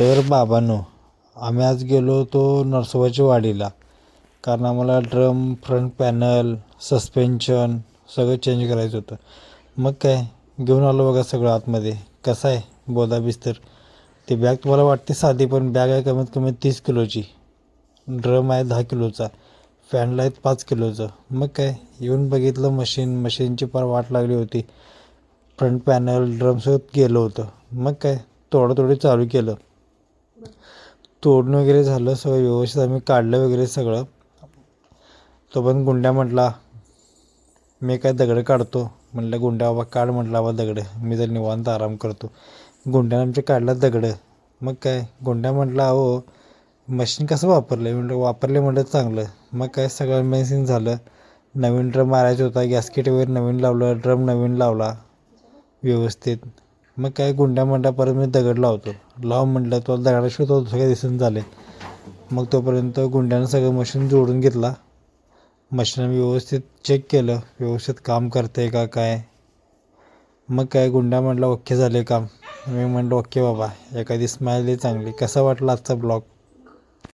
तर बाबांनो, आम्ही आज गेलो होतो नरसोबाच्या वाडीला. कारण आम्हाला ड्रम, फ्रंट पॅनल, सस्पेन्शन सगळं चेंज करायचं होतं. मग काय घेऊन आलो बघा सगळं आतमध्ये. कसं आहे बोधा बिस्तर. ती बॅग तुम्हाला वाटते साधी, पण बॅग आहे कमीत कमी 30 किलोची. ड्रम आहे 10 किलोचा. फॅनला आहेत 5 किलोचं. मग काय येऊन बघितलं, मशीनची फार वाट लागली होती. फ्रंट पॅनल ड्रमसोबत गेलं होतं. मग काय थोडं चालू केलं. तोडणं वगैरे झालं सगळं व्यवस्थित. आम्ही काढलं वगैरे सगळं. तो पण गुंड्या म्हटला, मी काय दगड काढतो. म्हटलं गुंड्या बाबा काढ, म्हटलं बाबा दगड, मी जर निवांत आराम करतो. गुंड्यानं आमच्या काढला दगड. मग काय गुंड्या म्हटला, अहो मशीन कसं वापरलं. म्हटलं वापरले, म्हटलं चांगलं. मग काय सगळं मेसिंग झालं. नवीन ड्रम मारायचा होता, गॅसकिट वगैरे नवीन लावलं, ड्रम नवीन लावला व्यवस्थित. मग काय गुंड्या म्हटला परत मी दगड लावतो. लाव म्हटलं, तो दगडाशिवाय तो सगळं दिसून झाले. मग तोपर्यंत गुंड्यानं सगळं मशीन जोडून घेतला. मशीन व्यवस्थित चेक केलं, व्यवस्थित काम करते का काय. मग काय गुंड्या म्हटला ओके झाले काम. मी म्हटलं ओके बाबा, एखादी स्माईल चांगली. कसा वाटला आजचा ब्लॉग.